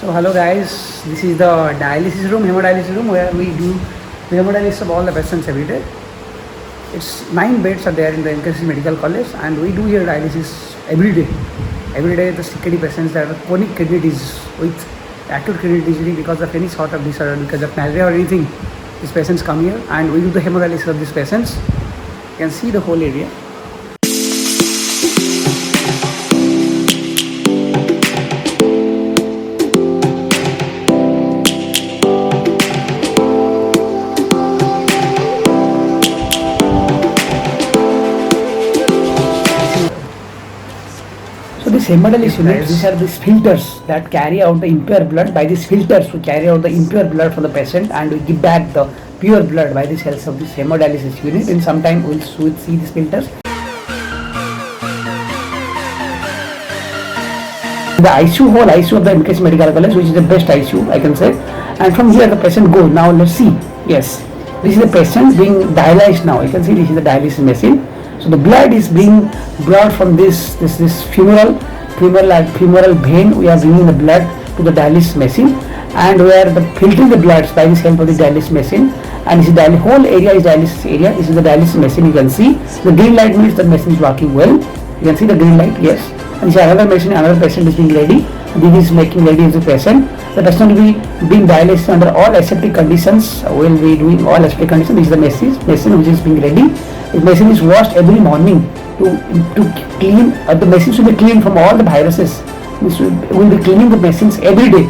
So hello guys, this is the dialysis room, hemodialysis room where we do the hemodialysis of all the patients every day. It's 9 beds are there in the MKC Medical College and we do here dialysis every day. Every day the CKD patients that are chronic kidney disease with acute kidney disease because of any sort of disorder, because of malaria or anything, these patients come here and we do the hemodialysis of these patients. You can see the whole area. So this hemodialysis unit, these are these filters that carry out the impure blood. By these filters we carry out the impure blood from the patient and we give back the pure blood by the help of this hemodialysis unit. In some time we'll see these filters. The ICU, whole ICU of the MKC Medical College, which is the best ICU I can say. And from here the patient goes. Now let's see. Yes, this is the patient being dialyzed now. You can see this is the dialysis machine. So the blood is being brought from this femoral vein. We are bringing the blood to the dialysis machine, and we are filtering the blood by this help of the dialysis machine. And this is the whole area is dialysis area. This is the dialysis machine. You can see the green light means the machine is working well. You can see the green light. Yes. And this is another machine. Another patient is being ready. This is making ready as a patient. The patient will be being dialyzed under all aseptic conditions. We will be doing all aseptic conditions. This is the machine which is being ready. The machine is washed every morning to clean. The machine should be cleaned from all the viruses. We will be cleaning the machines every day.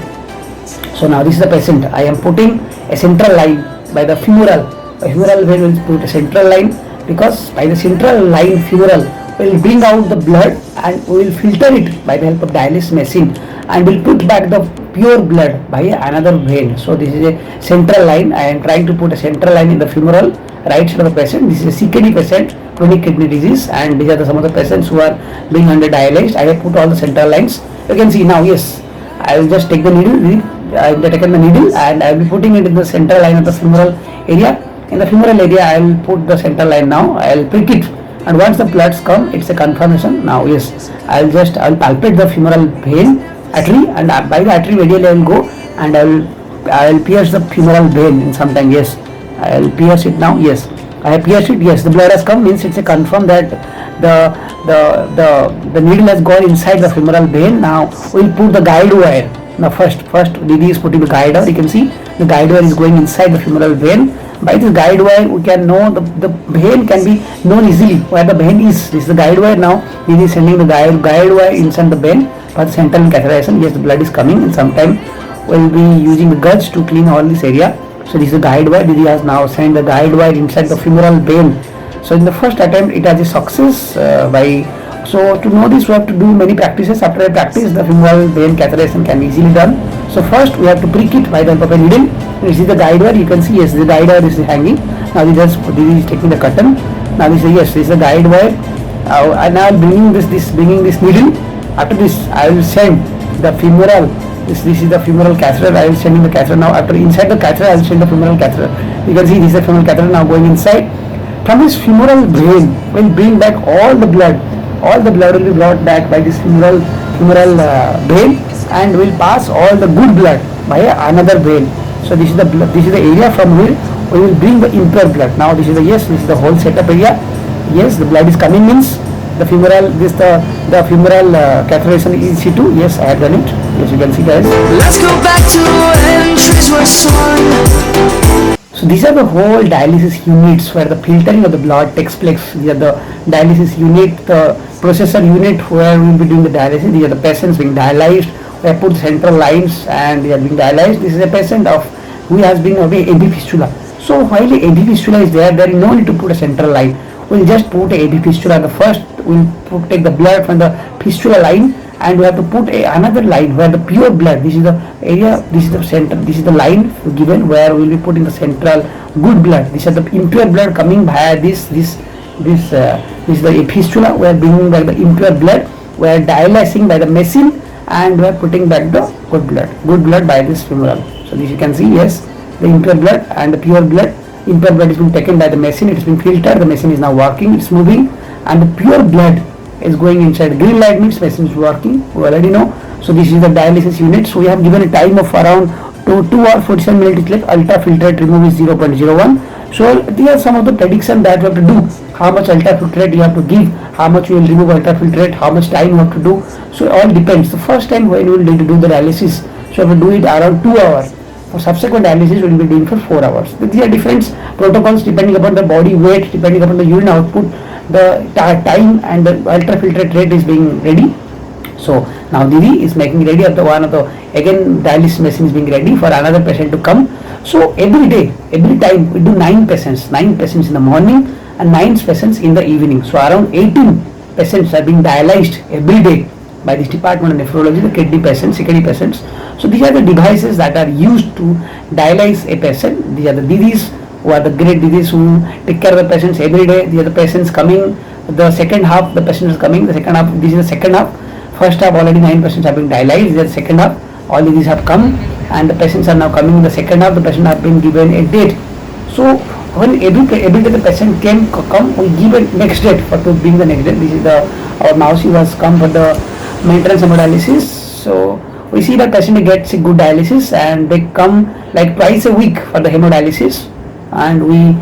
So now this is the patient. I am putting a central line by the femoral. The femoral vein will put a central line, because by the central line femoral will bring out the blood and we will filter it by the help of dialysis machine and will put back the pure blood by another vein. So this is a central line. I am trying to put a central line in the femoral right side of the patient. This is a CKD patient, chronic kidney disease, and these are some of the patients who are being under dialyzed. I have put all the central lines. You can see now. Yes, I will just take the needle. I have taken the needle and I will be putting it in the central line of the femoral area. In the femoral area, I will put the central line now. I will prick it, and once the bloods come, it's a confirmation. Now yes, I will palpate the femoral vein artery, and by the artery radially I will go and I will pierce the femoral vein in some time. Yes, I will pierce it now. Yes, I have pierced it. Yes, the blood has come, means it's a confirm that the needle has gone inside the femoral vein. Now we will put the guide wire. Now first Didi is putting the guide wire. You can see the guide wire is going inside the femoral vein. By this guide wire we can know the vein can be known easily where the vein is. This is the guide wire. Now Didi is sending the guide wire inside the vein for the central catheterization. Yes, the blood is coming, and sometime we will be using the gauze to clean all this area. So this is the guide wire. Didi has now sent the guide wire inside the femoral vein. So in the first attempt it has a success. So to know this we have to do many practices. After a practice the femoral vein catheterization can be easily done. So first we have to prick it by the help of a needle. This is the guide wire. You can see, yes, the guide wire is hanging. Now Didi is taking the curtain. Now this is the guide wire. And now bringing this needle. After this I will send the femoral. This is the femoral catheter. I will send in the catheter now. After inside the catheter I will send the femoral catheter. You can see this is the femoral catheter now going inside. From this femoral vein will bring back all the blood. All the blood will be brought back by this femoral vein and will pass all the good blood by another vein. So this is the area from where we will bring the impure blood. Now this is the whole setup area. Yes, the blood is coming, means the femoral femoral catheterization is situ. Yes, I have done it. Yes, you can see, guys. Let's go back to when trees were swung. So these are the whole dialysis units where the filtering of the blood takes place. These are the dialysis unit, the processor unit where we will be doing the dialysis. These are the patients being dialyzed. We have put central lines and they are being dialyzed. This is a patient who has been away AV fistula. So while the AV fistula is there is no need to put a central line. We will just put a AV fistula. The first we will take the blood from the fistula line and we have to put another line where the pure blood. This is the area. This is the center. This is the line given where we will be putting the central good blood. This is the impure blood coming via this is the fistula. We are bringing back the impure blood. We are dialyzing by the machine and we are putting back the good blood by this femoral. So this you can see, yes, the impure blood and the pure blood. Impure blood is being taken by the machine. It is being filtered. The machine is now working. It's moving, and the pure blood is going inside. Green light means machine is working. We already know. So this is the dialysis unit. So we have given a time of around 2 hours 47 minutes is left. Ultra filtrate remove is 0.01. So these are some of the prediction that you have to do. How much ultra filtrate you have to give, how much you will remove ultra filtrate, how much time you have to do. So it all depends. The first time when you will need to do the dialysis, so you have to do it around 2 hours. For subsequent dialysis, we will be doing for 4 hours. These are different protocols depending upon the body weight, depending upon the urine output, the time and the ultra filtrate rate is being ready. So now Didi is making ready of the one of the again dialysis machine is being ready for another patient to come. So every day, every time we do 9 patients in the morning and 9 patients in the evening. So around 18 patients are being dialyzed every day by this department of nephrology, the kidney patients, CKD patients. So these are the devices that are used to dialyze a patient. These are the Didis who are the great Didis who take care of the patients every day. These are the patients coming. The second half, the patient is coming. The second half, this is the second half. First half already 9 patients have been dialyzed. This is the second half. All these have come and the patients are now coming in the second half. The patient have been given a date. So when every day the patient come, we give a next date for to bring the next date. This is the our mousey was come for the maintenance hemodialysis. So we see that patient gets a good dialysis and they come like twice a week for the hemodialysis, and we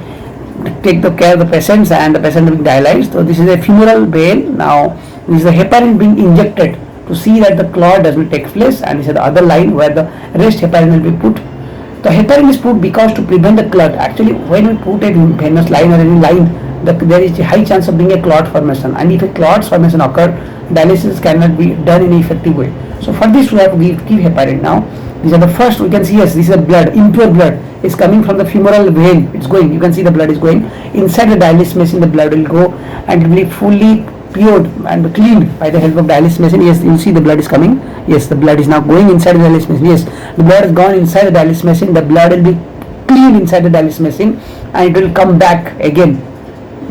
take the care of the patients and the patient being dialyzed. So this is a femoral vein. Now this is the heparin being injected to see that the clot does not take place, and this is the other line where the rest heparin will be put. The heparin is put because to prevent the clot. Actually, when we put a venous line or any line, there is a high chance of being a clot formation, and if a clot formation occur, dialysis cannot be done in an effective way. So for this we have to give heparin. Now these are the first, we can see, yes, this is the blood, impure blood is coming from the femoral vein. It's going, you can see the blood is going inside the dialysis machine. The blood will go and it will be fully cured and cleaned by the help of dialysis machine. Yes, you see the blood is coming. Yes, the blood is now going inside the dialysis machine. Yes, the blood has gone inside the dialysis machine. The blood will be cleaned inside the dialysis machine and it will come back again.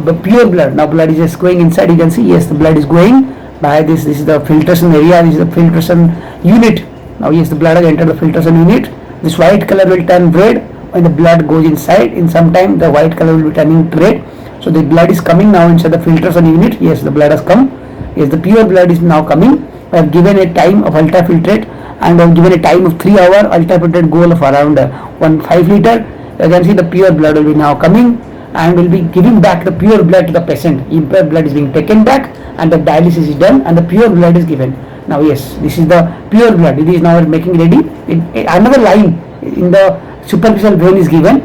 The pure blood. Now blood is just going inside. You can see, yes, the blood is going by this. This is the filtration area. This is the filtration unit. Now yes, the blood has entered the filtration unit. This white color will turn red when the blood goes inside. In some time the white color will be turning red. So the blood is coming now inside the filtration unit. Yes, the blood has come. Yes, the pure blood is now coming. We have given a time of ultra filtrate and we have given a time of 3 hour ultra filtrate goal of around 1.5 liter. You can see the pure blood will be now coming and will be giving back the pure blood to the patient. Impure blood is being taken back and the dialysis is done and the pure blood is given. Now yes, this is the pure blood. It is now making ready. Another line in the superficial vein is given.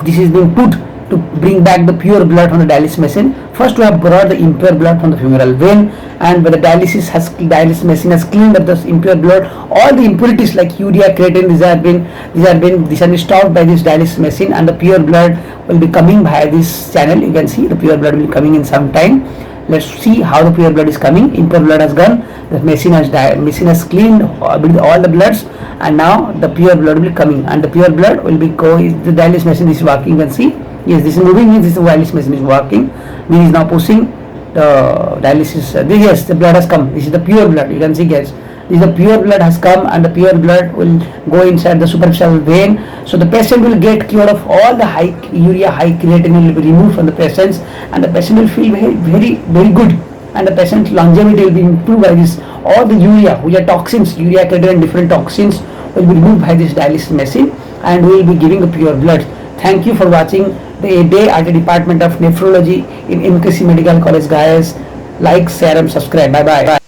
This is being put to bring back the pure blood from the dialysis machine. First we have brought the impure blood from the femoral vein, and when the dialysis machine has cleaned up the impure blood, all the impurities like urea, creatine, these are been stopped by this dialysis machine, and the pure blood will be coming via this channel. You can see the pure blood will be coming in some time. Let's see how the pure blood is coming. Impure blood has gone. The machine has cleaned all the bloods, and now the pure blood will be coming, and the pure blood will be going. The dialysis machine is working. You can see. Yes, this is moving. This is the dialysis machine is working. This is now pushing the dialysis. Yes, the blood has come. This is the pure blood. You can see, guys. This is the pure blood has come, and the pure blood will go inside the superficial vein. So the patient will get cure of all the high urea, high creatinine will be removed from the patients, and the patient will feel very good, and the patient's longevity will be improved by this. All the urea toxins, urea, creatinine, and different toxins will be removed by this dialysis machine, and we will be giving the pure blood. Thank you for watching the day at the Department of Nephrology in MKC Medical College, guys. Like, share and subscribe. Bye bye.